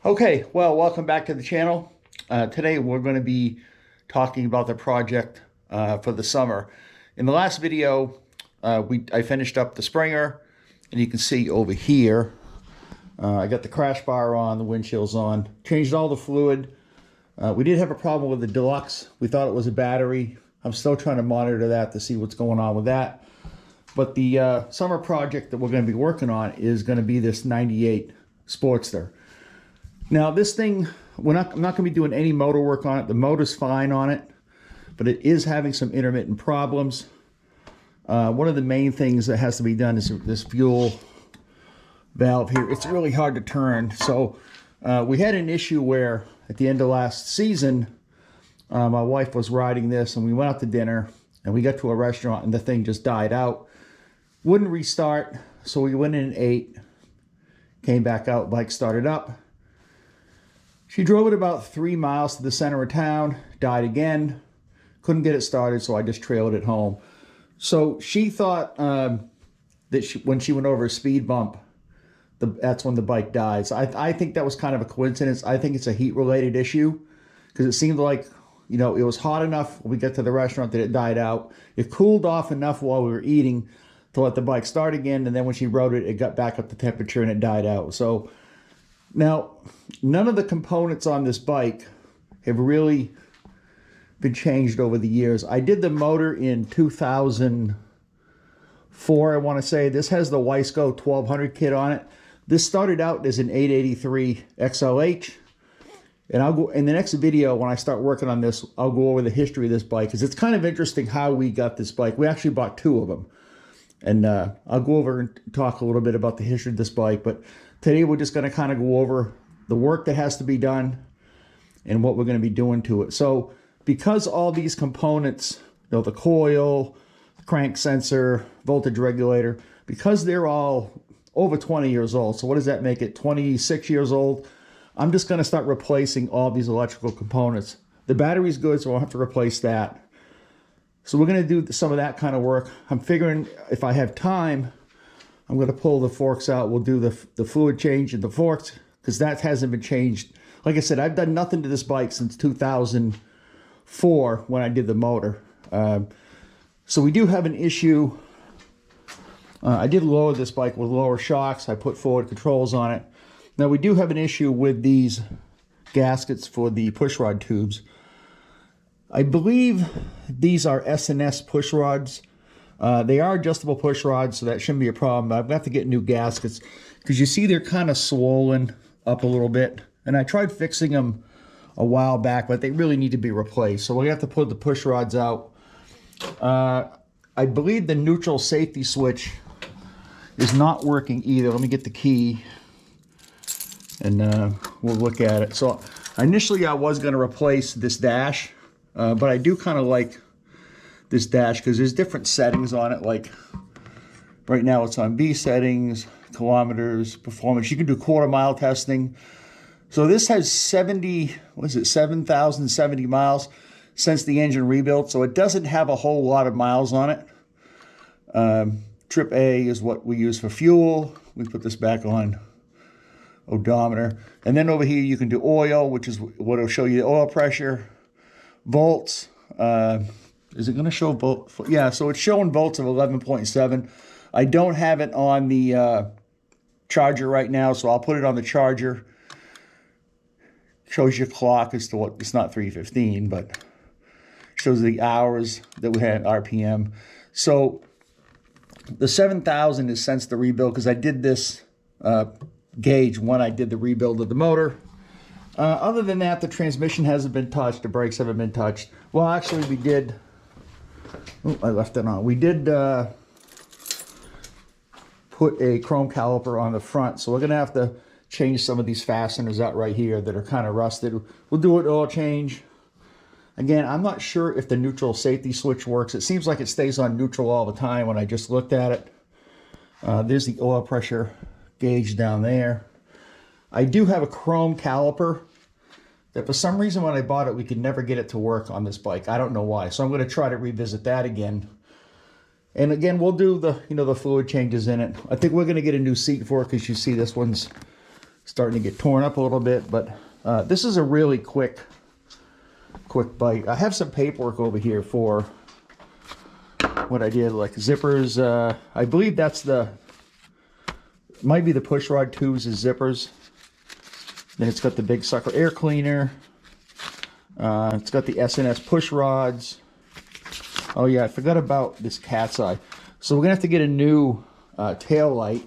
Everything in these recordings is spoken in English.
Okay, well, welcome back to the channel. Today we're going to be talking about the project for the summer. In the last video, I finished up the Springer, and you can see over here, I got the crash bar on, the windshield's on, changed all the fluid. We did have a problem with the Deluxe. We thought it was a battery. I'm still trying to monitor that to see what's going on with that. But the summer project that we're going to be working on is going to be this 98 Sportster. Now this thing, I'm not going to be doing any motor work on it. The motor's fine on it, but it is having some intermittent problems. One of the main things that has to be done is this fuel valve here. It's really hard to turn. So we had an issue where at the end of last season, my wife was riding this and we went out to dinner and we got to a restaurant and the thing just died out. Wouldn't restart. So we went in and ate, came back out, bike started up. She drove it about 3 miles to the center of town, died again, couldn't get it started, so I just trailed it home. So she thought that when she went over a speed bump, that's when the bike died. So I think that was kind of a coincidence. I think it's a heat-related issue because it seemed like, you know, it was hot enough when we got to the restaurant that it died out. It cooled off enough while we were eating to let the bike start again, and then when she rode it, it got back up to temperature and it died out. So now, none of the components on this bike have really been changed over the years. I did the motor in 2004, I want to say. This has the Wiseco 1200 kit on it. This started out as an 883 XLH. And I'll go in the next video when I start working on this, I'll go over the history of this bike because it's kind of interesting how we got this bike. We actually bought two of them. And I'll go over and talk a little bit about the history of this bike. But today we're just going to kind of go over the work that has to be done and what we're going to be doing to it. So because all these components, you know, the coil, the crank sensor, voltage regulator, because they're all over 20 years old. So what does that make it? 26 years old. I'm just going to start replacing all these electrical components. The battery's good, so I'll have to replace that. So we're going to do some of that kind of work. I'm figuring if I have time, I'm going to pull the forks out. We'll do the fluid change in the forks because that hasn't been changed. Like I said, I've done nothing to this bike since 2004 when I did the motor. So we do have an issue. I did lower this bike with lower shocks. I put forward controls on it. Now we do have an issue with these gaskets for the pushrod tubes. I believe these are S&S push rods. They are adjustable push rods, so that shouldn't be a problem. I've got to get new gaskets because you see they're kind of swollen up a little bit. And I tried fixing them a while back, but they really need to be replaced. So we have to put the push rods out. I believe the neutral safety switch is not working either. Let me get the key and we'll look at it. So initially I was going to replace this dash, but I do kind of like this dash because there's different settings on it. Like right now it's on B settings, kilometers, performance. You can do quarter-mile testing. So this has 7,070 miles since the engine rebuilt. So it doesn't have a whole lot of miles on it. Trip A is what we use for fuel. We put this back on odometer. And then over here you can do oil, which is what will show you the oil pressure. Volts. Is it going to show volt? Yeah, so it's showing volts of 11.7. I don't have it on the charger right now, so I'll put it on the charger. Shows your clock as to what, it's not 3:15, but shows the hours that we had RPM. So the 7,000 is since the rebuild because I did this gauge when I did the rebuild of the motor. Other than that, the transmission hasn't been touched. The brakes haven't been touched. Well, actually, we did. Oh, I left it on. We did put a chrome caliper on the front, so we're going to have to change some of these fasteners out right here that are kind of rusted. We'll do an oil change. Again, I'm not sure if the neutral safety switch works. It seems like it stays on neutral all the time when I just looked at it. There's the oil pressure gauge down there. I do have a chrome caliper that for some reason when I bought it, we could never get it to work on this bike. I don't know why. So I'm going to try to revisit that again. And again, we'll do the, the fluid changes in it. I think we're going to get a new seat for it because you see this one's starting to get torn up a little bit, but this is a really quick bike. I have some paperwork over here for what I did, like zippers. I believe that's might be the push rod tubes as zippers. Then it's got the big sucker air cleaner. It's got the S&S push rods. Oh yeah, I forgot about this cat's eye. So we're gonna have to get a new tail light.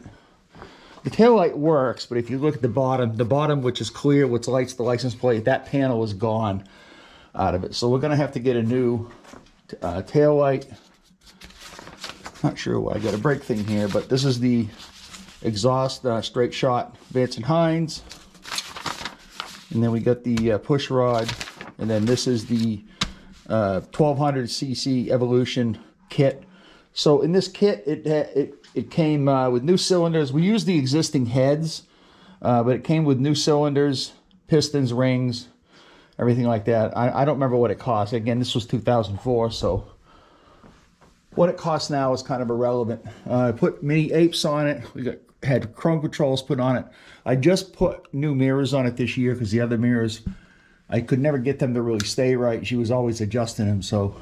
The tail light works, but if you look at the bottom, which is clear, which lights the license plate, that panel is gone out of it. So we're gonna have to get a new tail light. Not sure why I got a brake thing here, but this is the exhaust straight shot Vance & Hines. And then we got the push rod, and then this is the 1200cc Evolution kit. So in this kit, it came with new cylinders. We used the existing heads, but it came with new cylinders, pistons, rings, everything like that. I don't remember what it cost. Again, this was 2004, so what it costs now is kind of irrelevant. I put mini apes on it. We had chrome controls put on it. I just put new mirrors on it this year because the other mirrors, I could never get them to really stay right. She was always adjusting them. So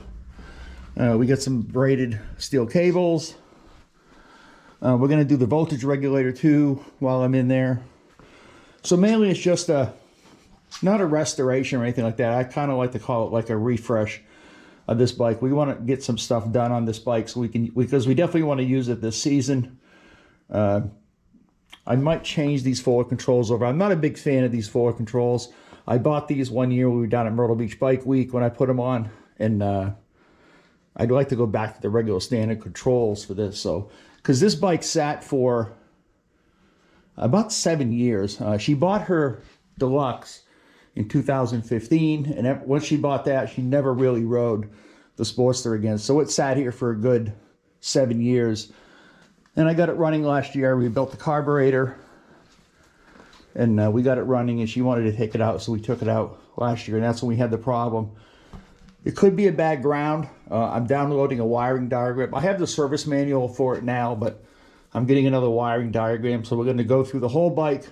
we got some braided steel cables. We're going to do the voltage regulator too while I'm in there. So mainly it's just not a restoration or anything like that. I kind of like to call it like a refresh of this bike. We want to get some stuff done on this bike so because we definitely want to use it this season. I might change these forward controls over. I'm not a big fan of these forward controls. I bought these one year when we were down at Myrtle Beach Bike Week when I put them on, and I'd like to go back to the regular standard controls for this. So, because this bike sat for about 7 years. She bought her Deluxe in 2015, and once she bought that, she never really rode the Sportster again. So it sat here for a good 7 years. And I got it running last year. We built the carburetor, and we got it running, and she wanted to take it out, so we took it out last year, and that's when we had the problem. It could be a bad ground. I'm downloading a wiring diagram. I have the service manual for it now, but I'm getting another wiring diagram, so we're going to go through the whole bike,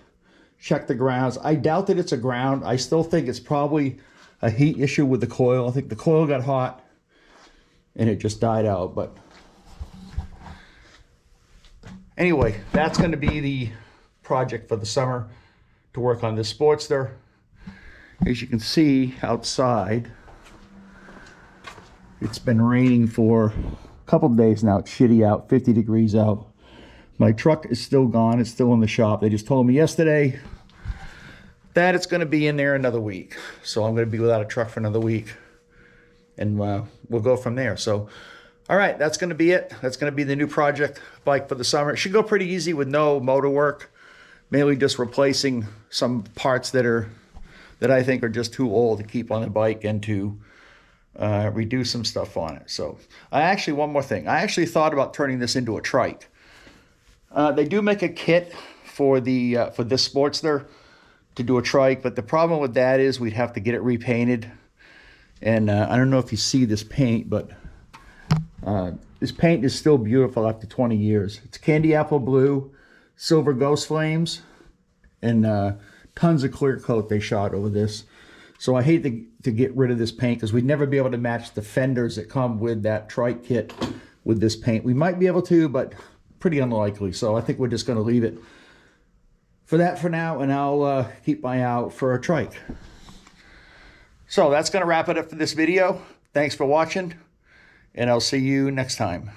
check the grounds. I doubt that it's a ground. I still think it's probably a heat issue with the coil. I think the coil got hot, and it just died out, but anyway, that's going to be the project for the summer, to work on this Sportster. As you can see outside, it's been raining for a couple of days now. It's shitty out, 50 degrees out. My truck is still gone. It's still in the shop. They just told me yesterday that it's going to be in there another week. So I'm going to be without a truck for another week, and we'll go from there. So all right, that's going to be it. That's going to be the new project bike for the summer. It should go pretty easy with no motor work, mainly just replacing some parts that I think are just too old to keep on the bike, and to redo some stuff on it. So one more thing. I actually thought about turning this into a trike. They do make a kit for this Sportster to do a trike, but the problem with that is we'd have to get it repainted. And I don't know if you see this paint, but this paint is still beautiful after 20 years. It's candy apple blue, silver ghost flames, and tons of clear coat they shot over this. So I hate to get rid of this paint, because we'd never be able to match the fenders that come with that trike kit with this paint. We might be able to, but pretty unlikely. So I think we're just going to leave it for that for now, and I'll keep my eye out for a trike. So that's going to wrap it up for this video. Thanks for watching, and I'll see you next time.